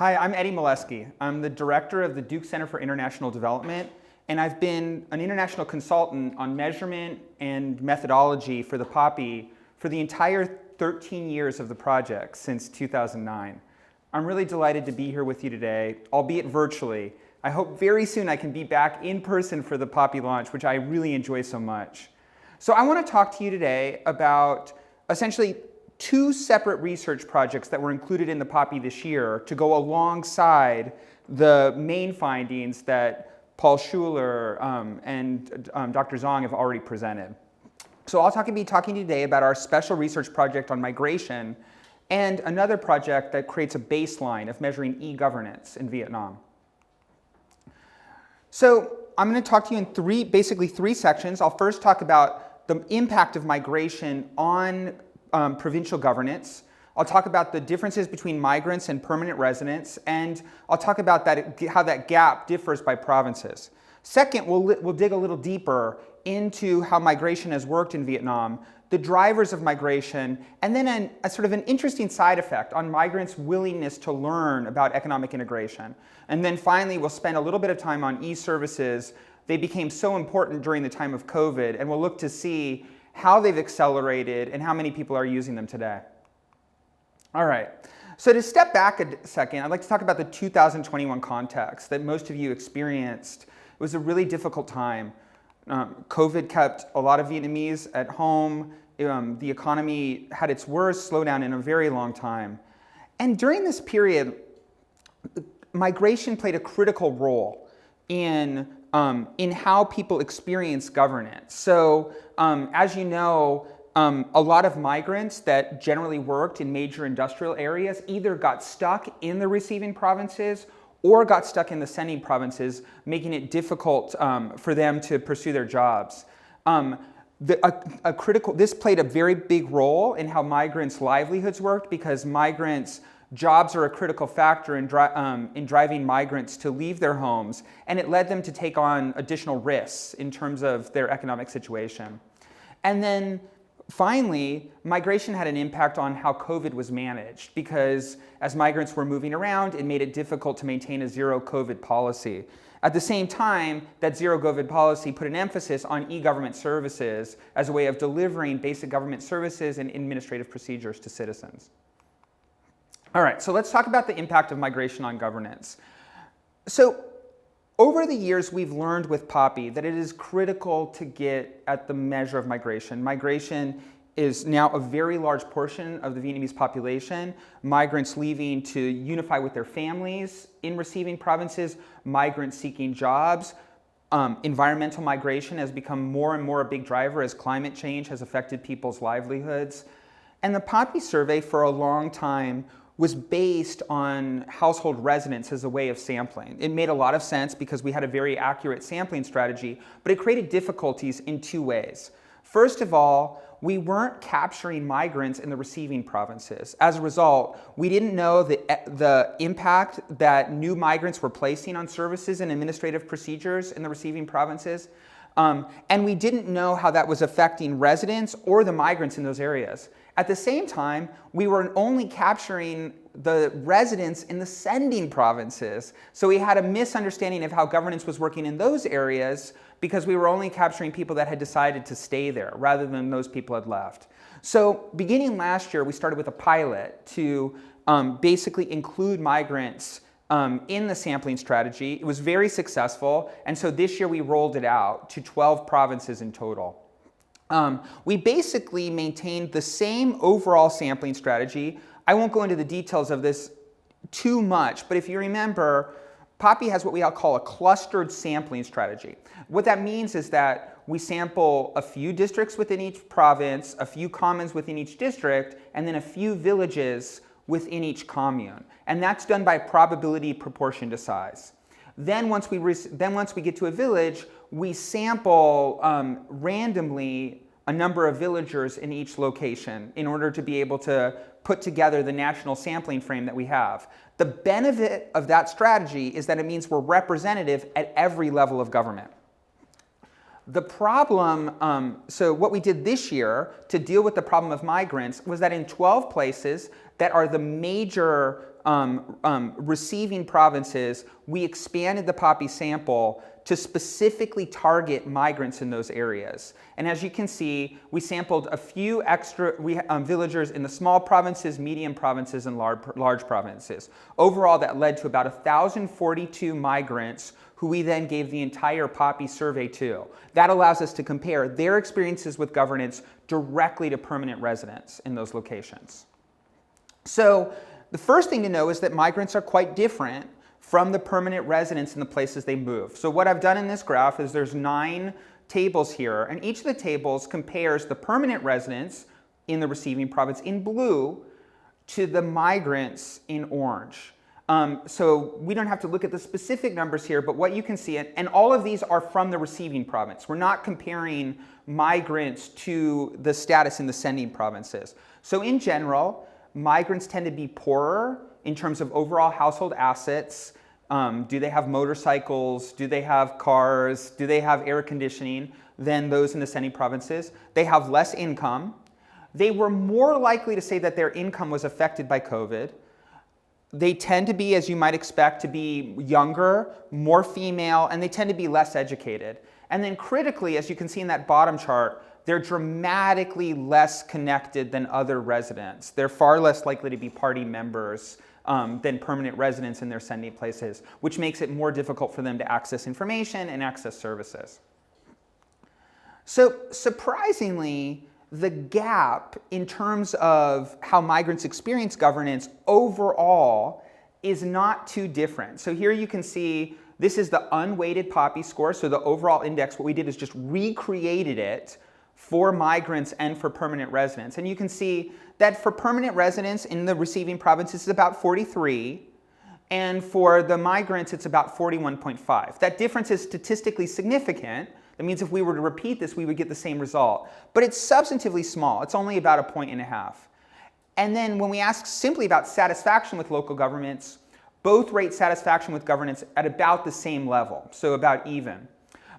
Hi, I'm Eddie Malesky. I'm the director of the Duke Center for International Development, and I've been an international consultant on measurement and methodology for the PAPI for the entire 13 years of the project since 2009. I'm really delighted to be here with you today, albeit virtually. I hope very soon I can be back in person for the PAPI launch, which I really enjoy so much. So I want to talk to you today about essentially two separate research projects that were included in the PAPI this year to go alongside the main findings that Paul Schuler and Dr. Zhang have already presented. So I'll be talking today about our special research project on migration and another project that creates a baseline of measuring e-governance in Vietnam. So I'm going to talk to you in basically three sections. I'll first talk about the impact of migration on provincial governance. I'll talk about the differences between migrants and permanent residents, and I'll talk about how that gap differs by provinces. Second, we'll dig a little deeper into how migration has worked in Vietnam, the drivers of migration, and then a sort of an interesting side effect on migrants' willingness to learn about economic integration. And then finally, we'll spend a little bit of time on e-services. They became so important during the time of COVID, and we'll look to see how they've accelerated and how many people are using them today. All right, so to step back a second, I'd like to talk about the 2021 context that most of you experienced. It was a really difficult time. COVID kept a lot of Vietnamese at home. The economy had its worst slowdown in a very long time. And during this period, migration played a critical role in how people experience governance. So as you know, a lot of migrants that generally worked in major industrial areas either got stuck in the receiving provinces or got stuck in the sending provinces, making it difficult for them to pursue their jobs. This played a very big role in how migrants' livelihoods worked, because migrants' jobs are a critical factor in driving migrants to leave their homes, and it led them to take on additional risks in terms of their economic situation. And then finally, migration had an impact on how COVID was managed, because as migrants were moving around, it made it difficult to maintain a zero COVID policy. At the same time, that zero COVID policy put an emphasis on e-government services as a way of delivering basic government services and administrative procedures to citizens. All right, so let's talk about the impact of migration on governance. So over the years, we've learned with PAPI that it is critical to get at the measure of migration. Migration is now a very large portion of the Vietnamese population. Migrants leaving to unify with their families in receiving provinces, migrants seeking jobs. Environmental migration has become more and more a big driver as climate change has affected people's livelihoods. And the PAPI survey for a long time was based on household residence as a way of sampling. It made a lot of sense because we had a very accurate sampling strategy, but it created difficulties in two ways. First of all, we weren't capturing migrants in the receiving provinces. As a result, we didn't know the impact that new migrants were placing on services and administrative procedures in the receiving provinces. And we didn't know how that was affecting residents or the migrants in those areas. At the same time, we were only capturing the residents in the sending provinces. So we had a misunderstanding of how governance was working in those areas because we were only capturing people that had decided to stay there rather than those people had left. So beginning last year, we started with a pilot to basically include migrants in the sampling strategy. It was very successful, and so this year we rolled it out to 12 provinces in total. We basically maintained the same overall sampling strategy. I won't go into the details of this too much, but if you remember, PAPI has what we call a clustered sampling strategy. What that means is that we sample a few districts within each province, a few commons within each district, and then a few villages within each commune. And that's done by probability proportion to size. Then once we get to a village, we sample randomly a number of villagers in each location in order to be able to put together the national sampling frame that we have. The benefit of that strategy is that it means we're representative at every level of government. The problem, so what we did this year to deal with the problem of migrants was that in 12 places that are the major receiving provinces, we expanded the PAPI sample to specifically target migrants in those areas. And as you can see, we sampled a few extra villagers in the small provinces, medium provinces, and large provinces. Overall, that led to about 1,042 migrants who we then gave the entire PAPI survey to. That allows us to compare their experiences with governance directly to permanent residents in those locations. So the first thing to know is that migrants are quite different from the permanent residents in the places they move. So what I've done in this graph is there's 9 tables here, and each of the tables compares the permanent residents in the receiving province in blue to the migrants in orange. So we don't have to look at the specific numbers here, but what you can see, and all of these are from the receiving province. We're not comparing migrants to the status in the sending provinces. So in general, migrants tend to be poorer in terms of overall household assets. Do they have motorcycles? Do they have cars? Do they have air conditioning than those in the sending provinces? They have less income. They were more likely to say that their income was affected by COVID. They tend to be, as you might expect, to be younger, more female, and they tend to be less educated. And then critically, as you can see in that bottom chart, they're dramatically less connected than other residents. They're far less likely to be party members than permanent residents in their sending places, which makes it more difficult for them to access information and access services. So surprisingly, the gap in terms of how migrants experience governance overall is not too different. So here you can see this is the unweighted PAPI score, so the overall index. What we did is just recreated it for migrants and for permanent residents. And you can see that for permanent residents in the receiving provinces, it's about 43, and for the migrants, it's about 41.5. That difference is statistically significant. That means if we were to repeat this, we would get the same result. But it's substantively small. It's only about 1.5 points. And then when we ask simply about satisfaction with local governments, both rate satisfaction with governance at about the same level, so about even.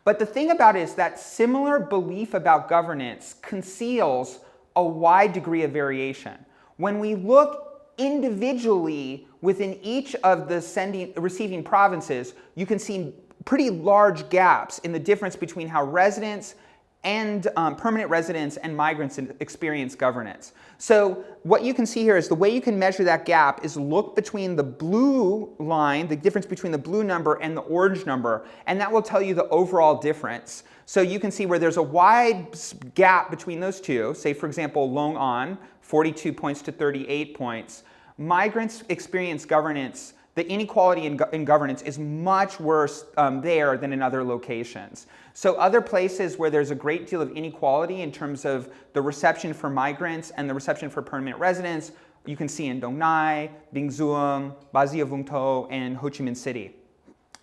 But the thing about it is that similar belief about governance conceals a wide degree of variation. When we look individually within each of the receiving provinces, you can see pretty large gaps in the difference between how residents and permanent residents and migrants experience governance. So what you can see here is the way you can measure that gap is look between the blue line, the difference between the blue number and the orange number, and that will tell you the overall difference. So you can see where there's a wide gap between those two, say for example Long An, 42 points to 38 points. Migrants experience governance. The inequality in governance is much worse there than in other locations. So other places where there's a great deal of inequality in terms of the reception for migrants and the reception for permanent residents, you can see in Dong Nai, Binh Duong, Ba Gia Vung Tau, and Ho Chi Minh City.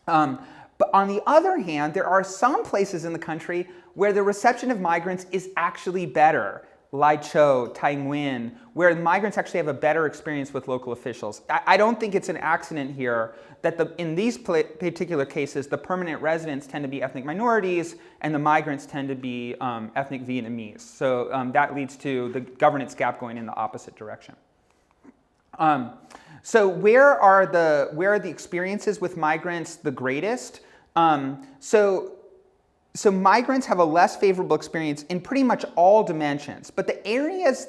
But on the other hand, there are some places in the country where the reception of migrants is actually better. Lai Châu, Tai Nguyen, where migrants actually have a better experience with local officials. I don't think it's an accident here that in these particular cases, the permanent residents tend to be ethnic minorities and the migrants tend to be ethnic Vietnamese. So that leads to the governance gap going in the opposite direction. So where are the experiences with migrants the greatest? So migrants have a less favorable experience in pretty much all dimensions, but the areas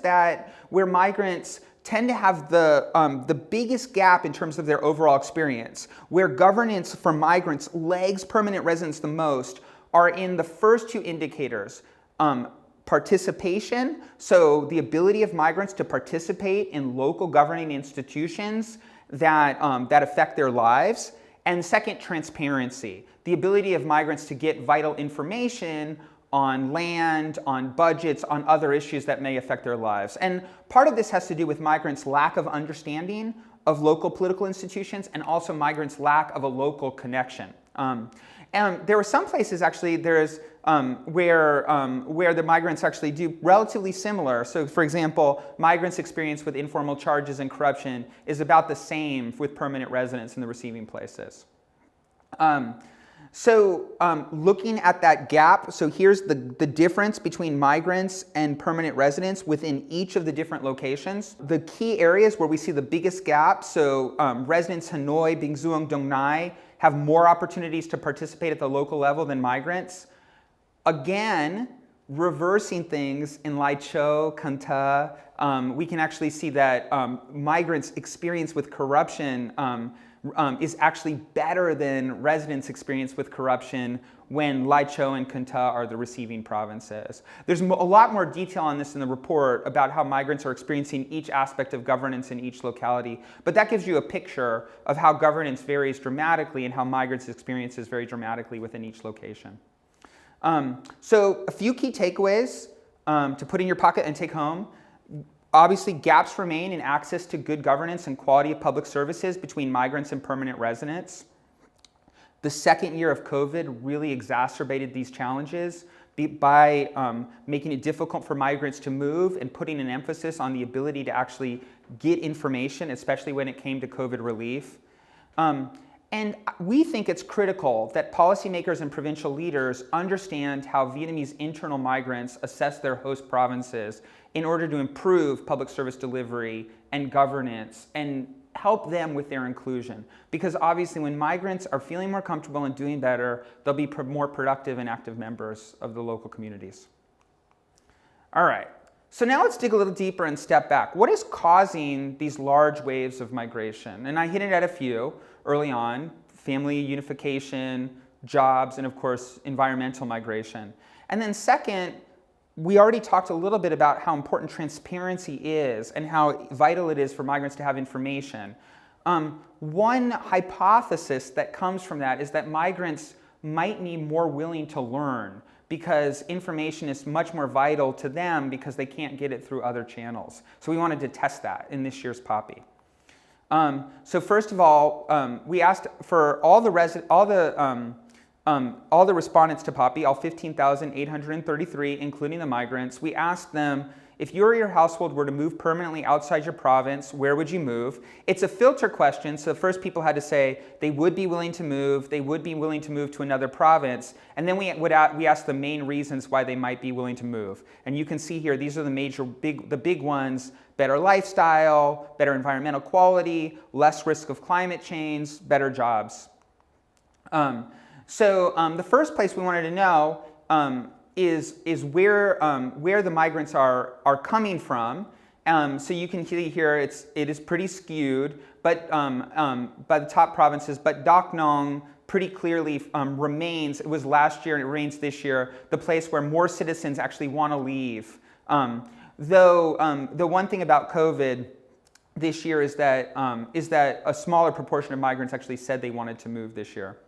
where migrants tend to have the biggest gap in terms of their overall experience, where governance for migrants lags permanent residents the most, are in the first two indicators. Participation, so the ability of migrants to participate in local governing institutions that affect their lives, and second, transparency. The ability of migrants to get vital information on land, on budgets, on other issues that may affect their lives. And part of this has to do with migrants' lack of understanding of local political institutions and also migrants' lack of a local connection. And there were some places actually where the migrants actually do relatively similar. So for example, migrants' experience with informal charges and corruption is about the same with permanent residents in the receiving places. So looking at that gap, so here's the difference between migrants and permanent residents within each of the different locations. The key areas where we see the biggest gap, so residents Hanoi, Binh Duong, Dong Nai have more opportunities to participate at the local level than migrants. Again, reversing things in Lai Châu, Can Tho, we can actually see that migrants' experience with corruption is actually better than residents' experience with corruption when Lai Châu and Can Tho are the receiving provinces. There's a lot more detail on this in the report about how migrants are experiencing each aspect of governance in each locality, but that gives you a picture of how governance varies dramatically and how migrants' experiences vary dramatically within each location. So a few key takeaways to put in your pocket and take home. Obviously, gaps remain in access to good governance and quality of public services between migrants and permanent residents. The second year of COVID really exacerbated these challenges by making it difficult for migrants to move and putting an emphasis on the ability to actually get information, especially when it came to COVID relief. And we think it's critical that policymakers and provincial leaders understand how Vietnamese internal migrants assess their host provinces in order to improve public service delivery and governance and help them with their inclusion. Because obviously when migrants are feeling more comfortable and doing better, they'll be more productive and active members of the local communities. All right, so now let's dig a little deeper and step back. What is causing these large waves of migration? And I hinted at a few early on: family unification, jobs, and of course, environmental migration. And then second, we already talked a little bit about how important transparency is and how vital it is for migrants to have information. One hypothesis that comes from that is that migrants might be more willing to learn because information is much more vital to them because they can't get it through other channels. So we wanted to test that in this year's PAPI. So first of all, we asked for all the respondents to PAPI, all 15,833, including the migrants. We asked them, if you or your household were to move permanently outside your province, where would you move? It's a filter question, so first people had to say they would be willing to move, they would be willing to move to another province, and then we asked the main reasons why they might be willing to move. And you can see here, these are the big ones: better lifestyle, better environmental quality, less risk of climate change, better jobs. So the first place we wanted to know is where the migrants are coming from. So you can see here it is pretty skewed, but by the top provinces. But Dak Nong pretty clearly remains. It was last year and it remains this year the place where more citizens actually want to leave. Though the one thing about COVID this year is that a smaller proportion of migrants actually said they wanted to move this year.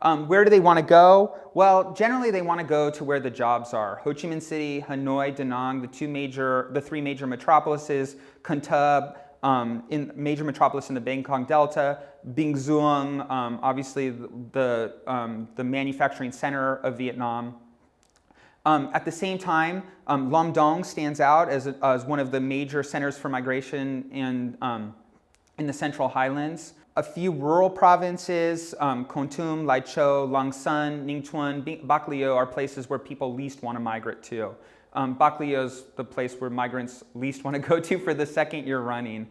Where do they want to go? Well, generally they want to go to where the jobs are. Ho Chi Minh City, Hanoi, Da Nang, the three major metropolises, Can Tho, major metropolis in the Mekong Delta, Binh Duong, obviously the manufacturing center of Vietnam. At the same time, Long Dong stands out as one of the major centers for migration in the Central Highlands. A few rural provinces, Kon Tum, Lai Châu, Lang Son, Ninh Thuan, Bac Lieu are places where people least want to migrate to. Bac Lieu is the place where migrants least want to go to for the second year running.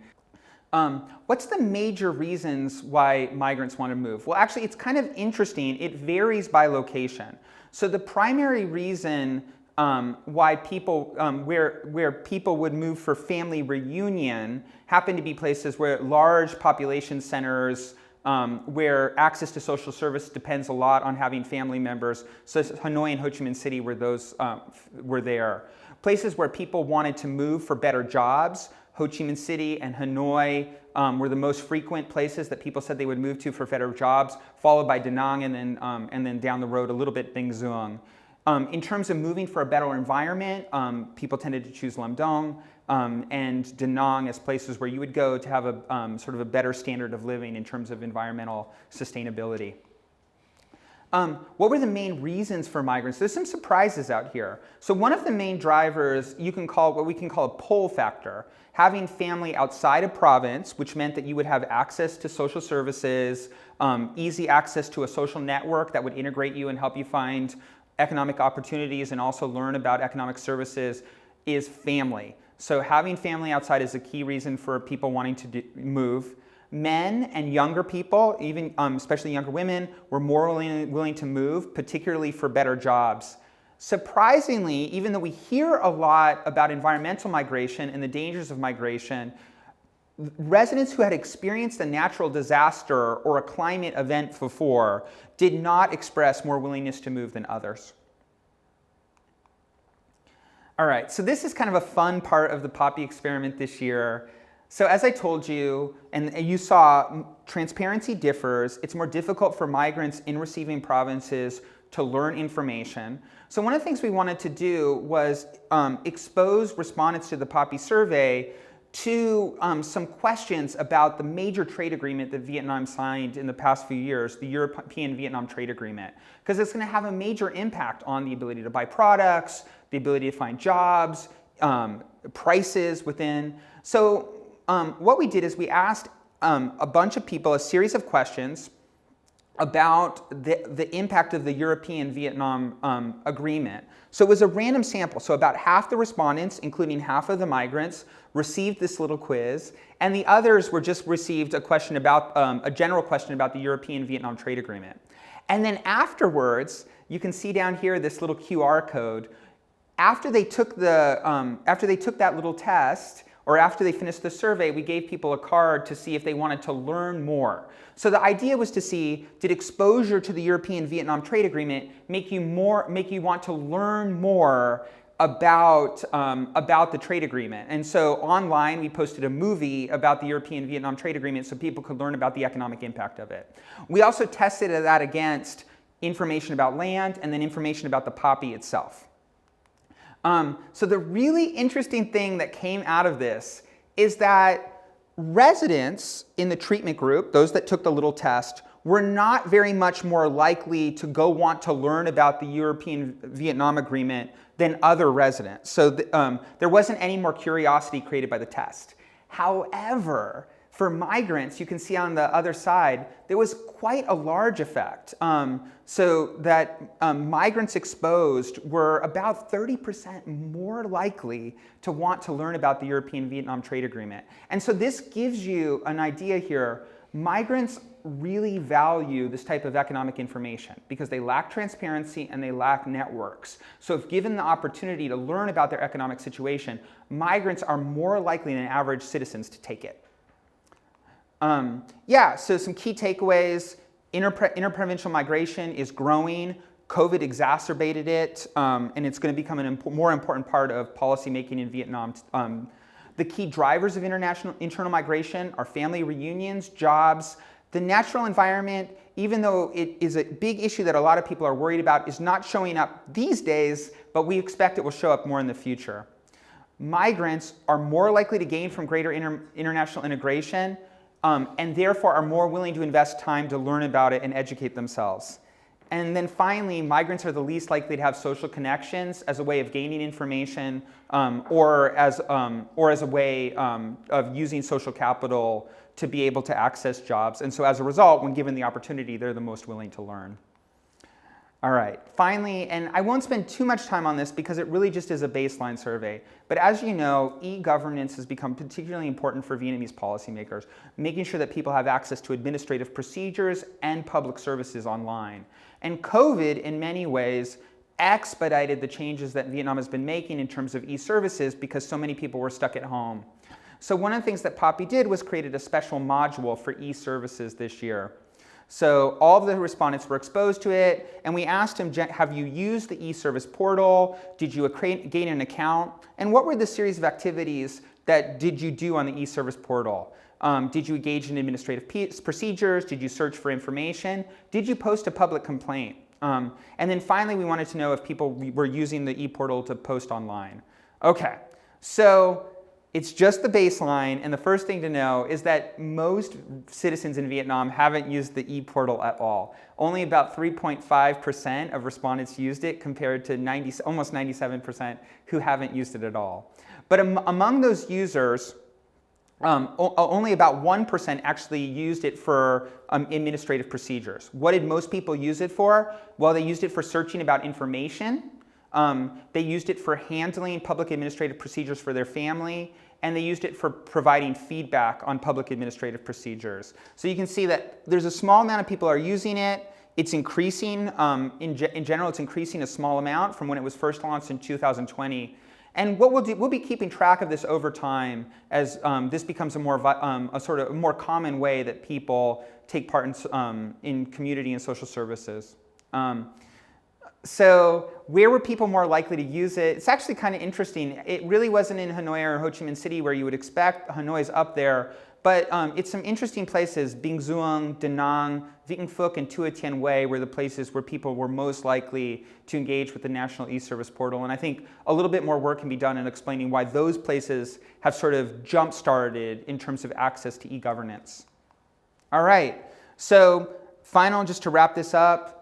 What's the major reasons why migrants want to move? Well, actually, it's kind of interesting. It varies by location. So the primary reason why people, where people would move for family reunion happen to be places where large population centers, where access to social service depends a lot on having family members. So Hanoi and Ho Chi Minh City were there. Places where people wanted to move for better jobs, Ho Chi Minh City and Hanoi were the most frequent places that people said they would move to for better jobs, followed by Da Nang and then down the road a little bit Binh Duong. In terms of moving for a better environment, people tended to choose Lam Dong and Da Nang as places where you would go to have a sort of a better standard of living in terms of environmental sustainability. What were the main reasons for migrants? There's some surprises out here. So one of the main drivers you can call what we can call a pull factor. Having family outside a province, which meant that you would have access to social services, easy access to a social network that would integrate you and help you find economic opportunities and also learn about economic services, is family. So having family outside is a key reason for people wanting to move. Men and younger people, even especially younger women, were more willing to move, particularly for better jobs. Surprisingly, even though we hear a lot about environmental migration and the dangers of migration, residents who had experienced a natural disaster or a climate event before did not express more willingness to move than others. All right, so this is kind of a fun part of the PAPI experiment this year. So as I told you, and you saw, transparency differs. It's more difficult for migrants in receiving provinces to learn information. So one of the things we wanted to do was expose respondents to the PAPI survey to some questions about the major trade agreement that Vietnam signed in the past few years, the European-Vietnam Trade Agreement, because it's going to have a major impact on the ability to buy products, the ability to find jobs, prices within. So what we did is we asked a bunch of people a series of questions about the impact of the European-Vietnam agreement. So it was a random sample. So about half the respondents, including half of the migrants, received this little quiz, and the others were just received a question about a general question about the European-Vietnam Trade Agreement. And then afterwards, you can see down here this little QR code. After they took that little test, or after they finished the survey, we gave people a card to see if they wanted to learn more. So the idea was to see, did exposure to the European-Vietnam Trade Agreement make you want to learn more about the trade agreement? And so online, we posted a movie about the European-Vietnam Trade Agreement so people could learn about the economic impact of it. We also tested that against information about land and then information about the PAPI itself. So the really interesting thing that came out of this is that residents in the treatment group, those that took the little test, were not very much more likely to go want to learn about the European-Vietnam Agreement than other residents. So there wasn't any more curiosity created by the test. However, for migrants, you can see on the other side, there was quite a large effect. So that migrants exposed were about 30% more likely to want to learn about the European-Vietnam Trade Agreement. And so this gives you an idea here. Migrants really value this type of economic information because they lack transparency and they lack networks. So if given the opportunity to learn about their economic situation, migrants are more likely than average citizens to take it. So some key takeaways. Interprovincial migration is growing. COVID exacerbated it, and it's going to become a more important part of policymaking in Vietnam. The key drivers of internal migration are family reunions, jobs. The natural environment, even though it is a big issue that a lot of people are worried about, is not showing up these days, but we expect it will show up more in the future. Migrants are more likely to gain from greater international integration, and therefore are more willing to invest time to learn about it and educate themselves. And then finally, migrants are the least likely to have social connections as a way of gaining information or as a way of using social capital to be able to access jobs. And so as a result, when given the opportunity, they're the most willing to learn. All right, finally, and I won't spend too much time on this because it really just is a baseline survey, but as you know, e-governance has become particularly important for Vietnamese policymakers, making sure that people have access to administrative procedures and public services online. And COVID, in many ways, expedited the changes that Vietnam has been making in terms of e-services because so many people were stuck at home. So one of the things that PAPI did was created a special module for e-services this year. So all of the respondents were exposed to it, and we asked them, have you used the e-service portal? Did you gain an account? And what were the series of activities that did you do on the e-service portal? Did you engage in administrative procedures? Did you search for information? Did you post a public complaint? And then finally, we wanted to know if people were using the e-portal to post online. Okay, so It's just the baseline, and the first thing to know is that most citizens in Vietnam haven't used the e-portal at all. Only about 3.5% of respondents used it compared to almost 97% who haven't used it at all. But among those users, only about 1% actually used it for administrative procedures. What did most people use it for? Well, they used it for searching about information. They used it for handling public administrative procedures for their family, and they used it for providing feedback on public administrative procedures. So you can see that there's a small amount of people are using it. It's increasing. In general, it's increasing a small amount from when it was first launched in 2020. And what we'll do, we'll be keeping track of this over time as this becomes a more common way that people take part in community and social services. So where were people more likely to use it? It's actually kind of interesting. It really wasn't in Hanoi or Ho Chi Minh City where you would expect. Hanoi's up there. But it's some interesting places. Binh Duong, Da Nang, Vĩnh Phúc, and Tua Tien Way were the places where people were most likely to engage with the National E-Service Portal. And I think a little bit more work can be done in explaining why those places have sort of jump-started in terms of access to e-governance. All right. So final, just to wrap this up,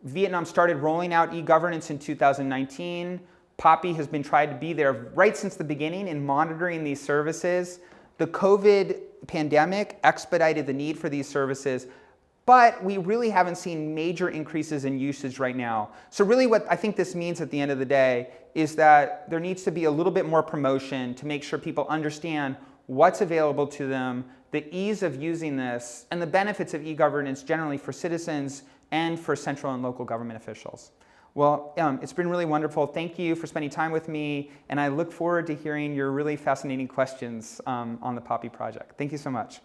Vietnam started rolling out e-governance in 2019. PAPI has been trying to be there right since the beginning in monitoring these services. The COVID pandemic expedited the need for these services, but we really haven't seen major increases in usage right now. So really what I think this means at the end of the day is that there needs to be a little bit more promotion to make sure people understand what's available to them, the ease of using this, and the benefits of e-governance generally for citizens and for central and local government officials. Well, it's been really wonderful. Thank you for spending time with me, and I look forward to hearing your really fascinating questions on the PAPI project. Thank you so much.